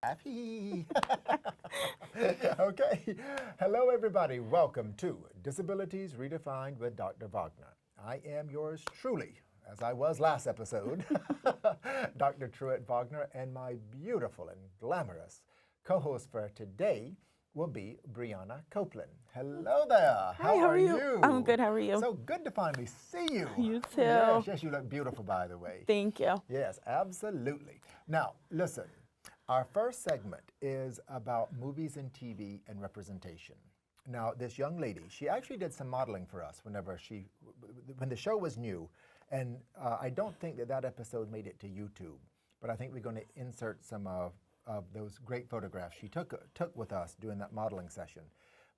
Happy. Okay. Hello, everybody. Welcome to Disabilities Redefined with Dr. Wagner. I am yours truly, as I was last episode, Dr. Truett Wagner, and my beautiful and glamorous co-host for today will be Bryanna Copeland. Hello there. Hi, how are you? I'm good. How are you? So good to finally see you. You too. Yes, you look beautiful, by the way. Thank you. Yes, absolutely. Now, listen. Our first segment is about movies and TV and representation. Now, this young lady, she actually did some modeling for us when the show was new, and I don't think that episode made it to YouTube, but I think we're going to insert some of those great photographs she took with us during that modeling session.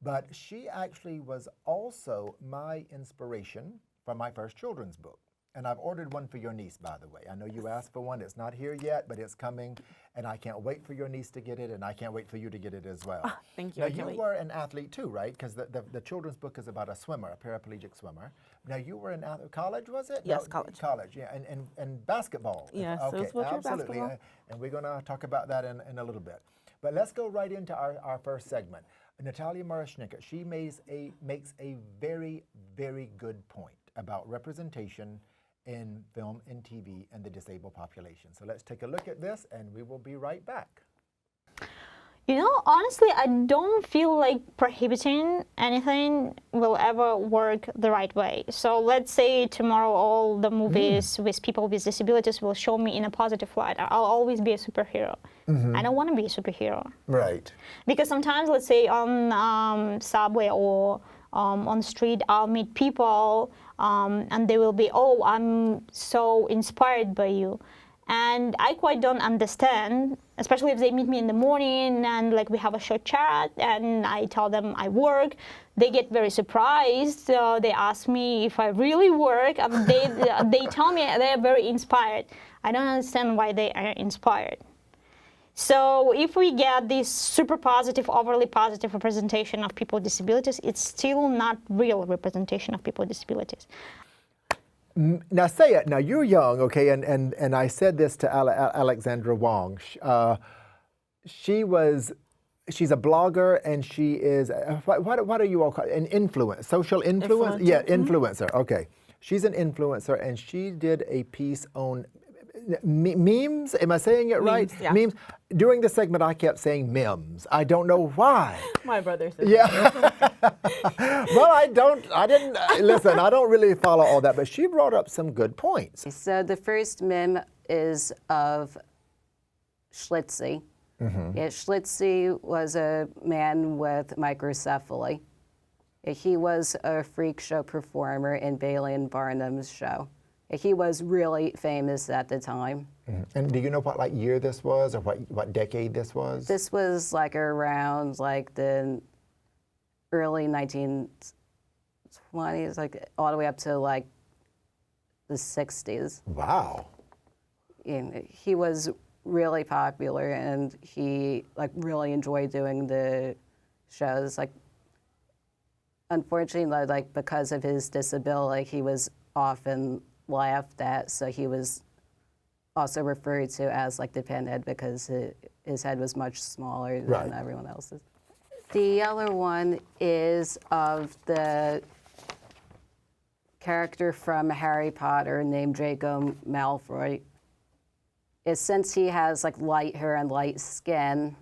But she actually was also my inspiration for my first children's book. And I've ordered one for your niece, by the way. I know you asked for one. It's not here yet, but it's coming. And I can't wait for your niece to get it, and I can't wait for you to get it as well. Oh, thank you. Now, you were an athlete too, right? Because the children's book is about a swimmer, a paraplegic swimmer. Now, you were in college, was it? Yes, college. College, yeah. And basketball. Yes, okay, it was absolutely. basketball. And we're going to talk about that in a little bit. But let's go right into our first segment. Natalia Marashnikka, she makes a very, very good point about representation in film and TV and the disabled population. So let's take a look at this and we will be right back. You know, honestly, I don't feel like prohibiting anything will ever work the right way. So let's say tomorrow all the movies with people with disabilities will show me in a positive light. I'll always be a superhero. I don't want to be a superhero. Right. Because sometimes, let's say on subway or on the street, I'll meet people and they will be, oh, I'm so inspired by you. And I quite don't understand, especially if they meet me in the morning and like we have a short chat and I tell them I work. They get very surprised. They ask me if I really work, and they tell me they're very inspired. I don't understand why they are inspired. So if we get this super positive, overly positive representation of people with disabilities, it's still not real representation of people with disabilities. Now say it. Now you're young, okay, and I said this to Alexandra Wang. She's a blogger, and she is what are you all called? An influencer, social influence? Influencer. Yeah, influencer. Okay, she's an influencer, and she did a piece on memes. Am I saying it right? Memes, yeah. Memes. During the segment, I kept saying memes. I don't know why. My brother said Yeah. Well, I didn't, listen, I don't really follow all that, but she brought up some good points. So the first meme is of Schlitzie. Yeah, Schlitzie was a man with microcephaly. He was a freak show performer in Bailey and Barnum's show. He was really famous at the time. And do you know what year this was, or what decade this was? This was like around like the early 1920s, like all the way up to like the 60s. Wow. And he was really popular, and he like really enjoyed doing the shows. Like, unfortunately, like because of his disability, he was often laughed at, so he was also referred to as like the pinhead because his head was much smaller than everyone else's. The other one is of the character from Harry Potter named Draco Malfoy. Since he has like light hair and light skin,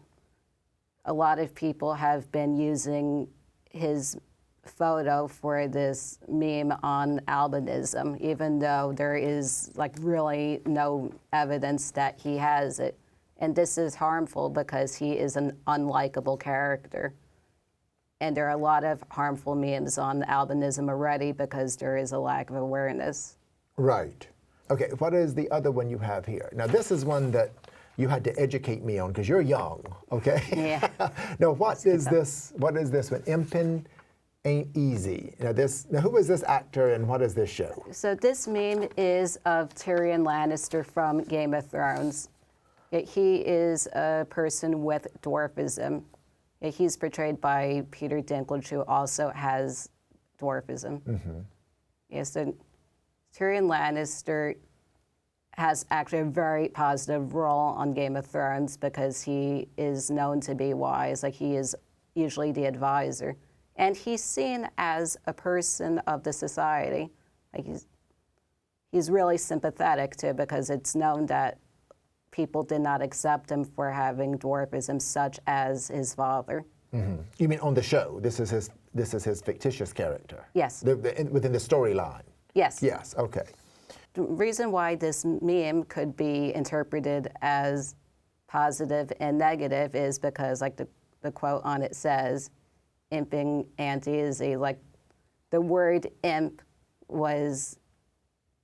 a lot of people have been using his photo for this meme on albinism, even though there is like really no evidence that he has it. And this is harmful because he is an unlikable character. And there are a lot of harmful memes on albinism already because there is a lack of awareness. Right. Okay, what is the other one you have here? Now, this is one that you had to educate me on because you're young, okay? Yeah. Now, what is this one? Impin' Ain't Easy. Now, who is this actor and what is this show? So this meme is of Tyrion Lannister from Game of Thrones. He is a person with dwarfism. He's portrayed by Peter Dinklage, who also has dwarfism. Yeah, so Tyrion Lannister has actually a very positive role on Game of Thrones because he is known to be wise. Like, he is usually the advisor. And he's seen as a person of the society. Like, he's really sympathetic to, because it's known that people did not accept him for having dwarfism, such as his father. Mm-hmm. You mean on the show? This is his fictitious character? Yes. Within the storyline? Yes. Yes, okay. The reason why this meme could be interpreted as positive and negative is because, like the quote on it says, imping auntie Izzy. Like, the word imp was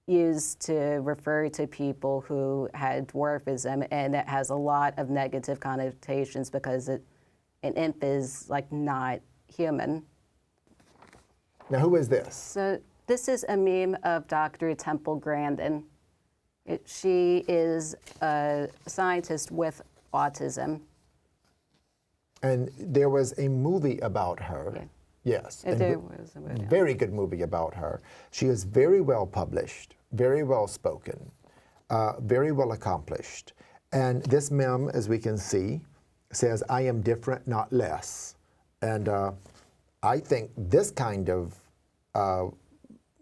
used to refer to people who had dwarfism, and it has a lot of negative connotations because an imp is, like, not human. Now, who is this? So this is a meme of Dr. Temple Grandin. She is a scientist with autism. And there was a movie about her. Yeah. Yes. There was a movie. Very good movie about her. She is very well published, very well spoken, very well accomplished. And this meme, as we can see, says, "I am different, not less." And I think this kind of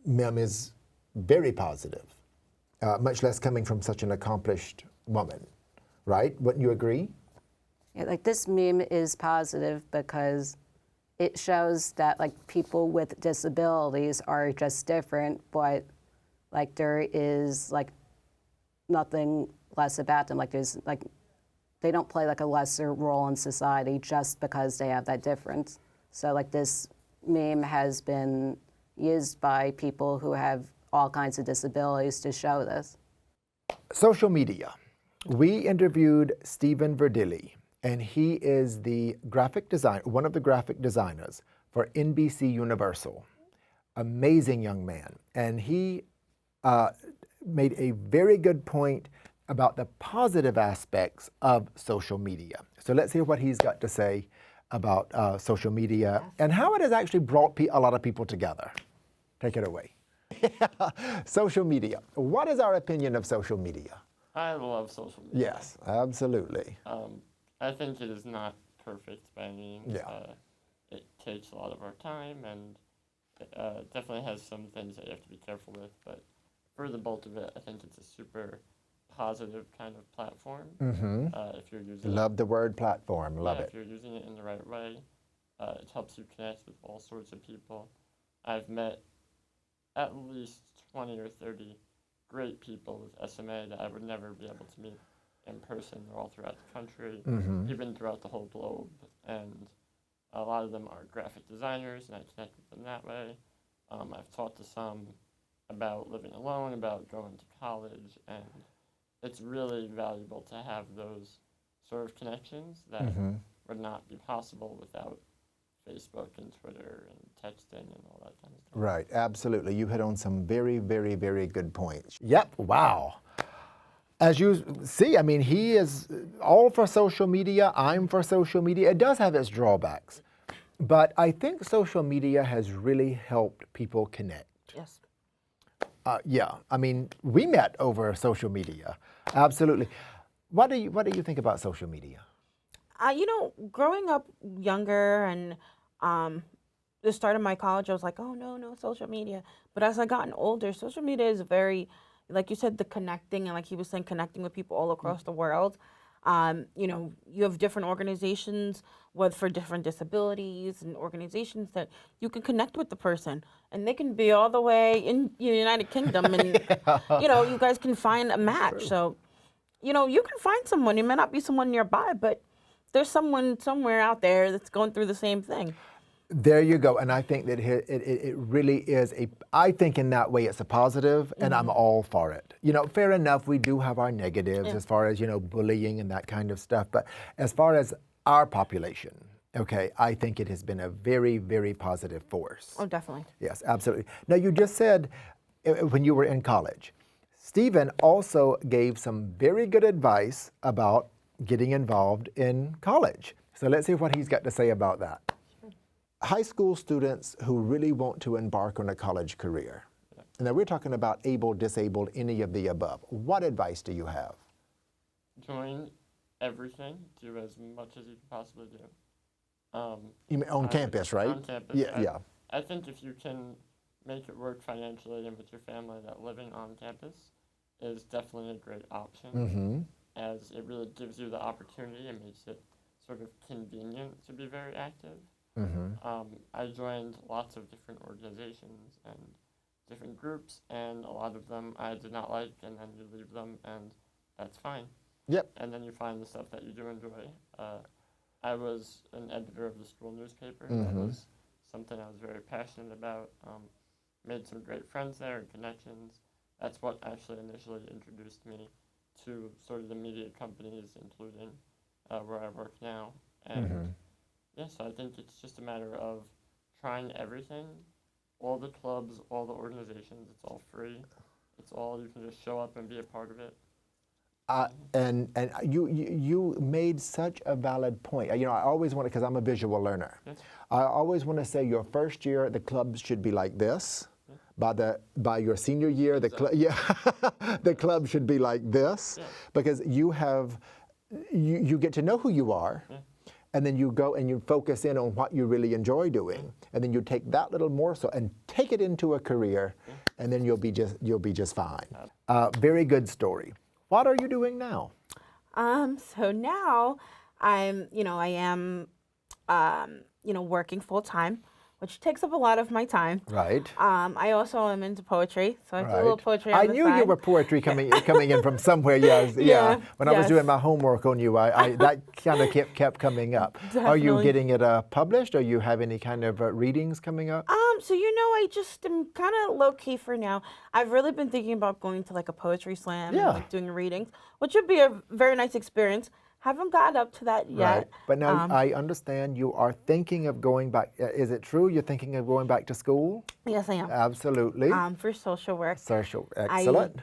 meme is very positive, much less coming from such an accomplished woman, right? Wouldn't you agree? Yeah, like, this meme is positive because it shows that, like, people with disabilities are just different, but, like, there is, like, nothing less about them. Like, there's, like, they don't play, like, a lesser role in society just because they have that difference. So, like, this meme has been used by people who have all kinds of disabilities to show this. Social media. We interviewed Steven Verdile, and he is the graphic designer, one of the graphic designers for NBC Universal. Amazing young man. And he made a very good point about the positive aspects of social media. So let's hear what he's got to say about social media and how it has actually brought a lot of people together. Take it away. Social media. What is our opinion of social media? I love social media. Yes, absolutely. I think it is not perfect by any means. Yeah. It takes a lot of our time, and it definitely has some things that you have to be careful with. But for the bulk of it, I think it's a super positive kind of platform. Mm-hmm. If you're using Love the word platform. Love it. If you're using it in the right way, it helps you connect with all sorts of people. I've met at least 20 or 30 great people with SMA that I would never be able to meet in person. They're all throughout the country, even throughout the whole globe. And a lot of them are graphic designers, and I connect with them that way. I've talked to some about living alone, about going to college, and it's really valuable to have those sort of connections that would not be possible without Facebook and Twitter and texting and all that kind of stuff. Right, absolutely. You hit on some very, very, very good points. Yep, wow. As you see, I mean, he is all for social media. I'm for social media. It does have its drawbacks. But I think social media has really helped people connect. Yes. Yeah, I mean, we met over social media. Absolutely. What do you think about social media? You know, growing up younger and the start of my college, I was like, oh, no, social media. But as I gotten older, social media is very, like you said, the connecting, and like he was saying, connecting with people all across the world. You know, you have different organizations for different disabilities and organizations that you can connect with the person, and they can be all the way in the United Kingdom, and you know, you guys can find a match. So, you know, you can find someone. It may not be someone nearby, but there's someone somewhere out there that's going through the same thing. There you go. And I think that it really is I think in that way it's a positive, and I'm all for it. You know, fair enough, we do have our negatives as far as, you know, bullying and that kind of stuff. But as far as our population, okay, I think it has been a very, very positive force. Oh, definitely. Yes, absolutely. Now, you just said when you were in college, Steven also gave some very good advice about getting involved in college. So let's hear what he's got to say about that. High school students who really want to embark on a college career, Now we're talking about able, disabled, any of the above. What advice do you have? Join everything. Do as much as you can possibly do. You mean on campus, right? On campus. Yeah. I think if you can make it work financially and with your family, that living on campus is definitely a great option, Mm-hmm. as it really gives you the opportunity and makes it sort of convenient to be very active. Mm-hmm. I joined lots of different organizations and different groups, and a lot of them I did not like, and then you leave them, and that's fine. Yep. And then you find the stuff that you do enjoy. I was an editor of the school newspaper. That was something I was very passionate about. Made some great friends there and connections. That's what actually initially introduced me to sort of the media companies, including where I work now. And yeah, so I think it's just a matter of trying everything. All the clubs, all the organizations, it's all free. It's all, you can just show up and be a part of it. And you made such a valid point. You know, I always want to, because I'm a visual learner. Yes. I always want to say your first year the clubs should be like this. By your senior year the the club should be like this, because you get to know who you are. And then you go and you focus in on what you really enjoy doing, and then you take that little morsel and take it into a career, and then you'll be just fine. Very good story. What are you doing now? So now I am working full time, which takes up a lot of my time. Right. I also am into poetry, so I do a little poetry on I the knew side. you were poetry coming in from somewhere. Yeah. When I was yes. doing my homework on you, I that kind of kept coming up. Are you Definitely. getting it published? Or you have any kind of readings coming up? So I just am kind of low key for now. I've really been thinking about going to like a poetry slam, Yeah. and, like doing readings, which would be a very nice experience. Haven't gotten up to that yet. Right. But now I understand you are thinking of going back. Is it true you're thinking of going back to school? Yes, I am. Absolutely. For social work. Social. Excellent.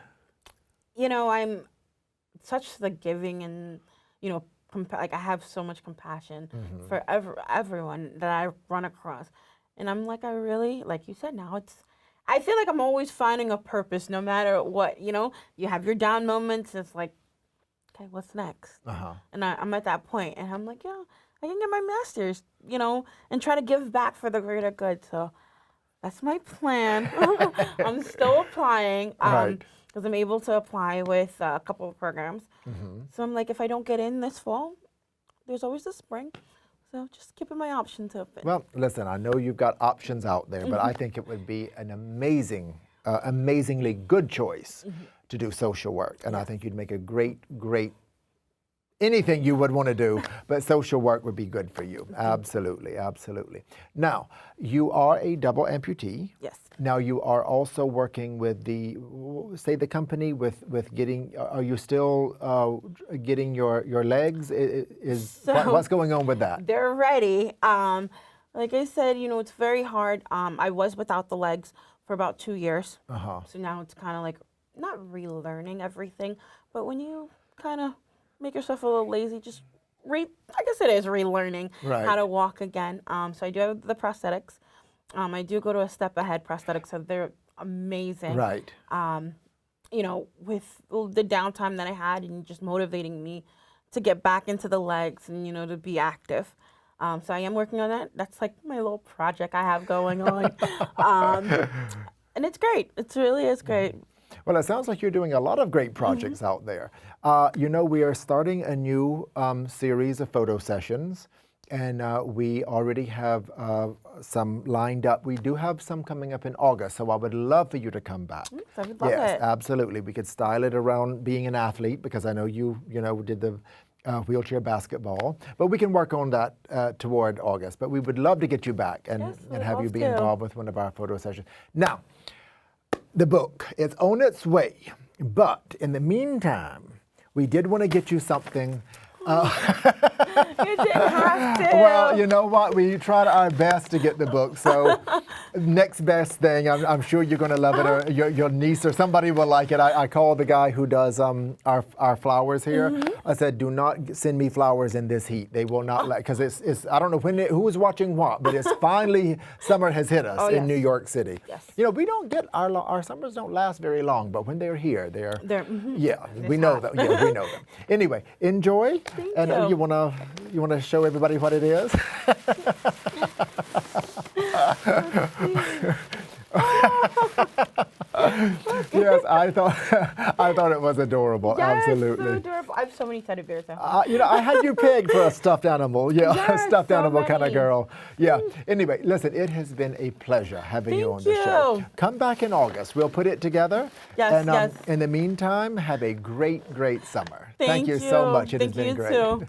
I'm such the giving and, like I have so much compassion for everyone that I run across. And I'm like, I really, like you said, now I feel like I'm always finding a purpose no matter what, you have your down moments. It's like, okay, what's next? And I'm at that point, and I'm like, yeah, I can get my master's, and try to give back for the greater good. So that's my plan. I'm still applying because I'm able to apply with a couple of programs. So I'm like, if I don't get in this fall, there's always the spring. So just keeping my options open. Well, listen, I know you've got options out there, but I think it would be an amazingly good choice to do social work. And I think you'd make a great anything you would want to do, but social work would be good for you. Absolutely, absolutely. Now, you are a double amputee. Yes. Now you are also working with the company with getting, are you still getting your legs? What's going on with that? They're ready. Like I said, it's very hard. I was without the legs for about 2 years. So now it's kind of like, not relearning everything, but when you kind of make yourself a little lazy, just I guess it is relearning how to walk again. So I do have the prosthetics. I do go to a Step Ahead prosthetics, so they're amazing. Right. With the downtime that I had and just motivating me to get back into the legs and, to be active. So I am working on that. That's like my little project I have going on. And it's great. It really is great. Well, it sounds like you're doing a lot of great projects out there. We are starting a new series of photo sessions, and we already have some lined up. We do have some coming up in August, so I would love for you to come back. I would love yes, it. absolutely. We could style it around being an athlete, because I know you did the wheelchair basketball, but we can work on that toward August. But we would love to get you back and have you be involved with one of our photo sessions. Now, the book is on its way, but in the meantime, we did want to get you something. You didn't have to. Well, you know what? We tried our best to get the book. So, next best thing, I'm sure you're going to love it, or your niece or somebody will like it. I called the guy who does our flowers here. I said, do not send me flowers in this heat. They will not let, because it's I don't know who was watching what, but it's finally summer has hit us in New York City. Yes. You know, we don't get our summers don't last very long, but when they're here, they're yeah, we know them. Yeah, we know them. Anyway, enjoy. Thank and you. You wanna show everybody what it is? Yes, I thought it was adorable. Yes, Absolutely. so adorable. I have so many teddy bears at home. You know, I had you pegged for a stuffed animal. Yeah, Yes, a stuffed so animal kind of many. girl. Yeah. Anyway, listen, it has been a pleasure having you on Thank the show. you. Come back in August. We'll put it together. Yes, And yes. in the meantime, have a great, great summer. Thank you so you. much. It Thank has been you great. too.